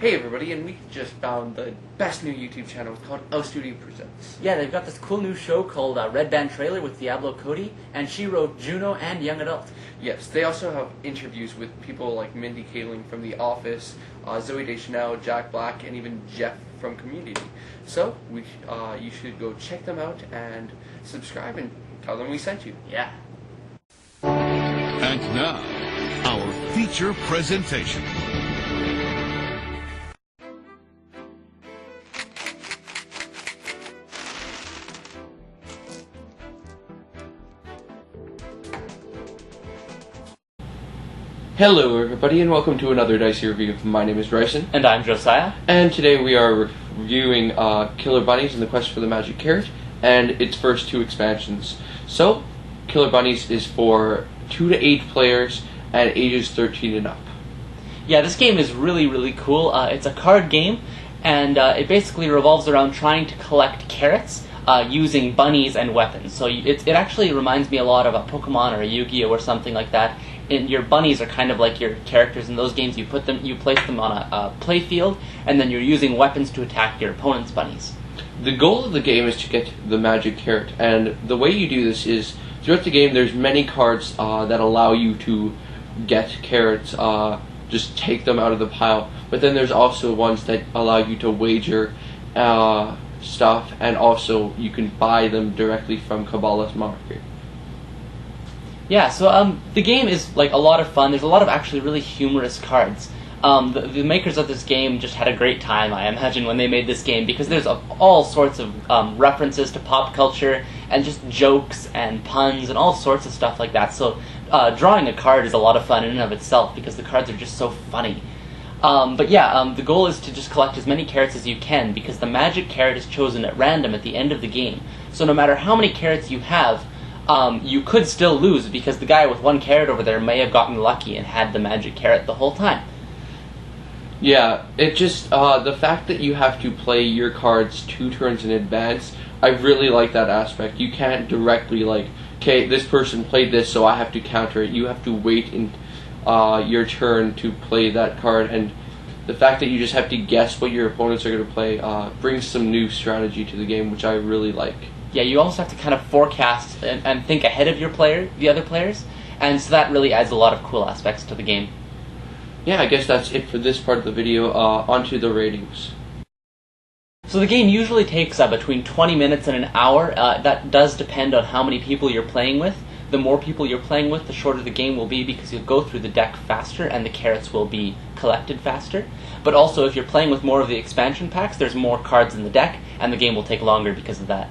Hey everybody, and we just found the best new YouTube channel called Studio Presents. Yeah, they've got this cool new show called Red Band Trailer with Diablo Cody, and she wrote Juno and Young Adult. Yes, they also have interviews with people like Mindy Kaling from The Office, Zoe Deschanel, Jack Black, and even Jeff from Community. So, you should go check them out and subscribe and tell them we sent you. Yeah. And now, our feature presentation. Hello everybody, and welcome to another Dicey review. My name is Bryson. And I'm Josiah. And today we are reviewing Killer Bunnies and the Quest for the Magic Carrot, and its first two expansions. So, Killer Bunnies is for 2 to 8 players and ages 13 and up. Yeah, this game is really cool. It's a card game, and it basically revolves around trying to collect carrots using bunnies and weapons. So it actually reminds me a lot of a Pokemon or a Yu-Gi-Oh or something like that. And your bunnies are kind of like your characters in those games. You place them on a play field, and then you're using weapons to attack your opponent's bunnies. The goal of the game is to get the magic carrot, and the way you do this is throughout the game there's many cards that allow you to get carrots, just take them out of the pile, but then there's also ones that allow you to wager stuff, and also you can buy them directly from Kabbalah's market. Yeah, so the game is like a lot of fun. There's a lot of actually really humorous cards. The makers of this game just had a great time, I imagine, when they made this game, because there's all sorts of references to pop culture and just jokes and puns and all sorts of stuff like that. So drawing a card is a lot of fun in and of itself because the cards are just so funny. But yeah, the goal is to just collect as many carrots as you can, because the magic carrot is chosen at random at the end of the game. So no matter how many carrots you have, you could still lose, because the guy with 1 carrot over there may have gotten lucky and had the magic carrot the whole time. Yeah, it just, the fact that you have to play your cards 2 turns in advance, I really like that aspect. You can't directly, like, okay, this person played this, so I have to counter it. You have to wait in your turn to play that card, and the fact that you just have to guess what your opponents are going to play brings some new strategy to the game, which I really like. Yeah, you also have to kind of forecast and think ahead of the other players, and so that really adds a lot of cool aspects to the game. Yeah, I guess that's it for this part of the video. Onto the ratings. So the game usually takes between 20 minutes and an hour. That does depend on how many people you're playing with. The more people you're playing with, the shorter the game will be, because you'll go through the deck faster and the carrots will be collected faster. But also, if you're playing with more of the expansion packs, there's more cards in the deck, and the game will take longer because of that.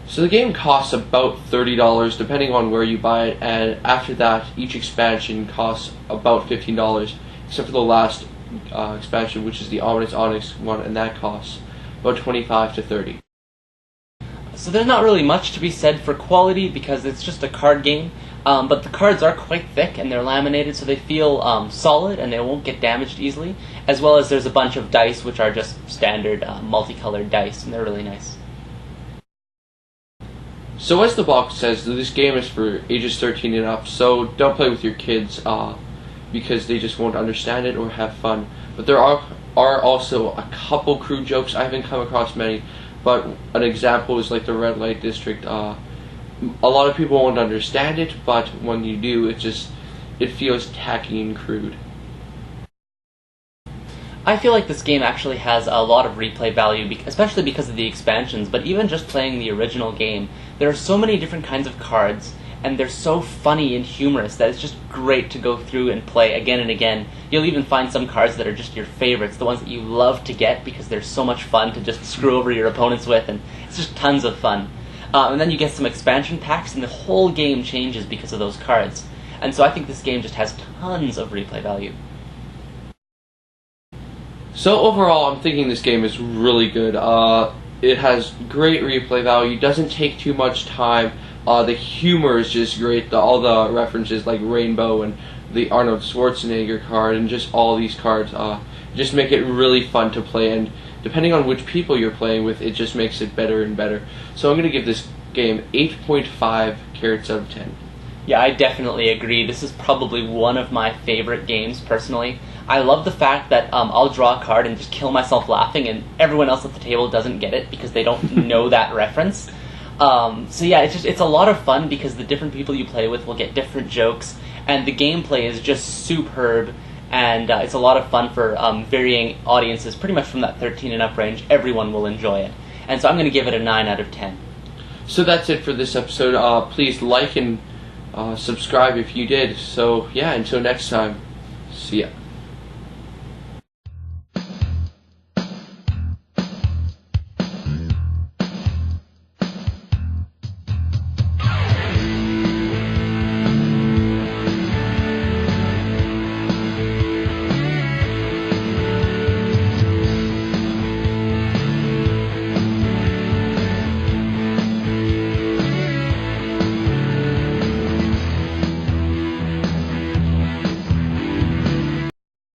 So the game costs about $30 depending on where you buy it, and after that each expansion costs about $15, except for the last expansion, which is the Ominous Onyx one, and that costs about $25 to $30. So there's not really much to be said for quality, because it's just a card game, but the cards are quite thick and they're laminated, so they feel solid and they won't get damaged easily, as well as there's a bunch of dice which are just standard multicolored dice, and they're really nice. So as the box says, this game is for ages 13 and up, so don't play with your kids because they just won't understand it or have fun. But there are also a couple crude jokes. I haven't come across many, but an example is like the red light district. A lot of people won't understand it, but when you do, it feels tacky and crude. I feel like this game actually has a lot of replay value, especially because of the expansions, but even just playing the original game, there are so many different kinds of cards, and they're so funny and humorous that it's just great to go through and play again and again. You'll even find some cards that are just your favorites, the ones that you love to get because they're so much fun to just screw over your opponents with, and it's just tons of fun. And then you get some expansion packs, and the whole game changes because of those cards. And so I think this game just has tons of replay value. So overall, I'm thinking this game is really good. It has great replay value, doesn't take too much time, the humor is just great, all the references like Rainbow and the Arnold Schwarzenegger card and just all these cards just make it really fun to play, and depending on which people you're playing with, it just makes it better and better. So I'm going to give this game 8.5 carrots out of 10. Yeah, I definitely agree. This is probably one of my favorite games, personally. I love the fact that I'll draw a card and just kill myself laughing, and everyone else at the table doesn't get it because they don't know that reference. So yeah, it's a lot of fun because the different people you play with will get different jokes, and the gameplay is just superb, and it's a lot of fun for varying audiences, pretty much from that 13 and up range. Everyone will enjoy it. And so I'm going to give it a 9 out of 10. So that's it for this episode. Please like and subscribe if you did. So yeah, until next time, see ya.